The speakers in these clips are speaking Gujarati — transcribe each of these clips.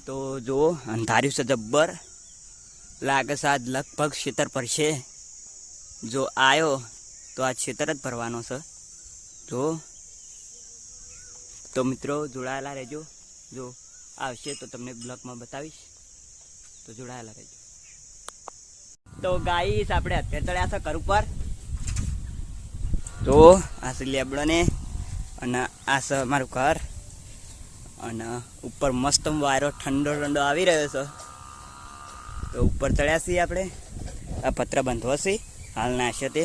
તો જો અંધાર્યું છે જબ્બર લાગે છે આજ લગભગ ખેતર પર છે જો આવ્યો તો આજ ખેતર જ ભરવાનો છે જો તો મિત્રો જોડાયેલા રહેજો જો આવશે તો તમને બ્લોગમાં બતાવીશ તો જોડાયેલા રહેજો તો ગાઈસ આપણે અત્યારે ચડ્યા છે ઘર ઉપર તો આ છે લેબડો ને અને આ છે મારું ઘર અને ઉપર મસ્ત વાયરો ઠંડો ઠંડો આવી રહ્યો છે તો ઉપર ચડ્યા છીએ આપણે આ પત્ર બાંધવો છે હાલ નાશે તે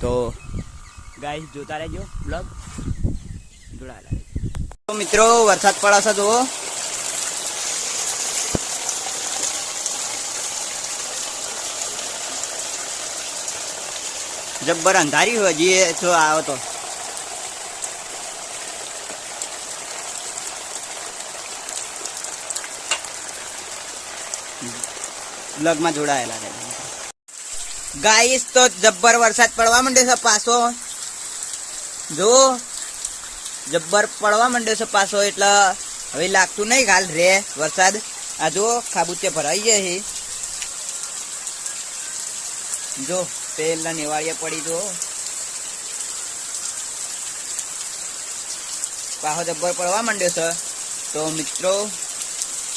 તો ગાઈસ જોતા રહેજો બ્લોગ જોડાયેલા તો મિત્રો વરસાદ પડે છે જુઓ જબ્બર અંધારી હોય હજી જો આવો તો બ્લોગમાં જોડાયેલા છે ગાઈસ તો જબ્બર વરસાદ પડવા માંડ્યો છે પાછો જો જબ્બર પડવા માંડ્યો છે પાછો એટલે હવે લાગતું નહીં હાલ રે વરસાદ આ જો ખાબુચે ભરાઈ જાય છે જો પેલા નેવાળિયા પડી જો પાછો જબ્બર પડવા માંડ્યો છે તો મિત્રો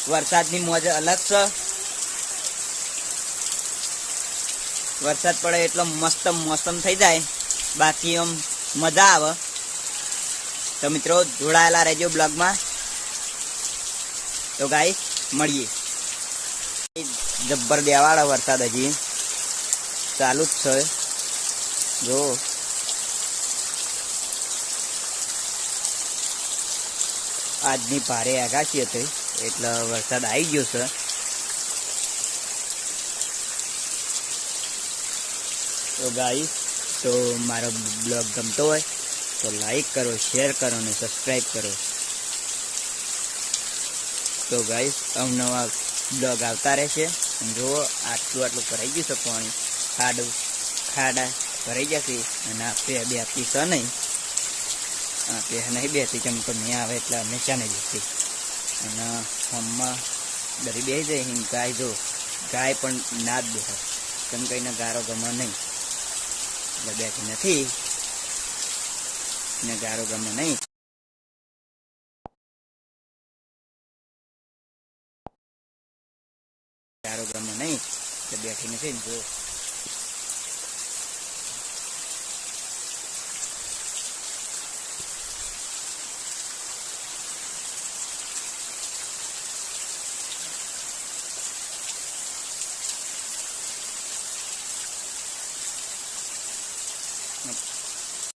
વરસાદની મોજ અલગ છે વરસાદ પડે એટલો મસ્ત મોસમ થઈ જાય બાકી આમ મજા આવે તો મિત્રો જોડાયેલા રહેજો બ્લોગમાં તો ગાઈસ મળીએ જબ્બર દેવાળો વરસાદ હજી ચાલુ જ છે જો આજની ભારે આગાશી હતી એટલે વરસાદ આવી ગયો છે તો ગાઈસ તો મારો બ્લોગ ગમતો હોય તો લાઈક કરો શેર કરો અને સબસ્ક્રાઈબ કરો તો ગાઈસ અવનવા બ્લોગ આવતા રહેશે જો આટલું ભરાઈ ગયું છે પાણી ખાડા ભરાઈ જશે અને આપણે બે આપી છે નહીં આપણે નહીં બેસી કેમ તો નહીં આવે એટલે હંમેશા નહીં બેસી અને હમણાં દરી બેસી જાય ગાય જો ગાય પણ ના જ બેસે કેમ કહીને ગારો ગમે નહીં એટલે બેઠી નથી ને ગારો ગમે નહીં ગારો ગમે નહીં એટલે બેઠી નથી ને જો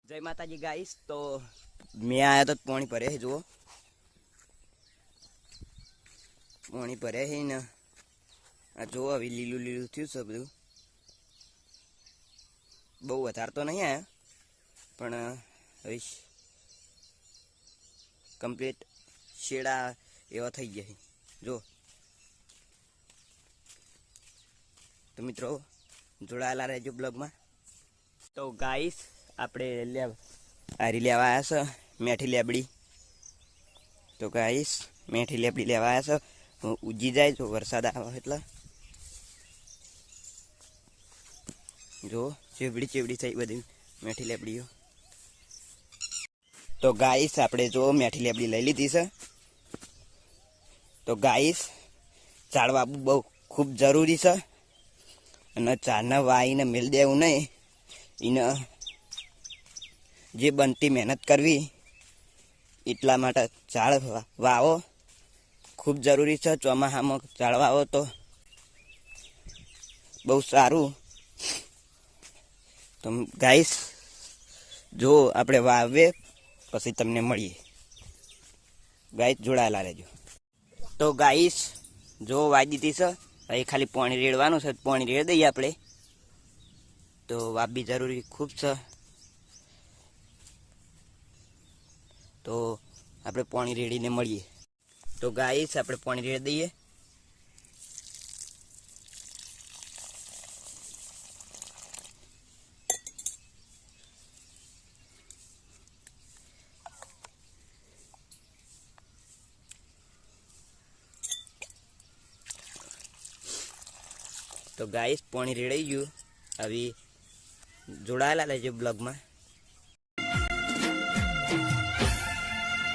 જય માતાજી ગાઈસ તો મેં આયા તો પાણી ભરે છે જુઓ પાણી ભરે છે ને આ જુઓ હવે લીલું લીલું થયું છે બધું બહુ વધારે તો નહીં આવ્યા પણ હવે કમ્પ્લીટ શેડા એવા થઈ ગયા છે જો તો મિત્રો જોડાયેલા રહેજો બ્લોગમાં તો ગાઈસ આપણે આરી લેવા આવ્યા છે મેઠી લેબડી તો ગાઈસ મેઠી લેબડી લેવા આવ્યા છે ઉજી જાય જો વરસાદ આવે એટલે જો ચેવડી ચેવડી થઈ બધી મેઠી લેબડીઓ તો ગાઈસ આપણે જો મેઠી લેબડી લઈ લીધી છે તો ગાઈસ ઝાડ વાવવું બહુ ખૂબ જરૂરી છે અને ઝાડને વાવીને મેલ દેવું નહીં એને જે બનતી મહેનત કરવી એટલા માટે ઝાડ વાવો ખૂબ જરૂરી છે ચોમાસામાં ઝાડ વાવો તો બહુ સારું તો ગાઈસ જો આપણે વાવીએ પછી તમને મળીએ ગાઈસ જોડાયેલા રહેજો તો ગાઈસ જો વાવી દીધી છે હવે ખાલી પાણી રેડવાનું છે પાણી રેડ દઈએ આપણે તો વાવવી જરૂરી ખૂબ છે તો આપણે પાણી રેડીને મળીએ તો ગાઈસ આપણે પાણી રેડી દઈએ तो गाइस पानी रेड़ाई गયું अभी जोड़ाયેલા રહેજો બ્લોગમાં।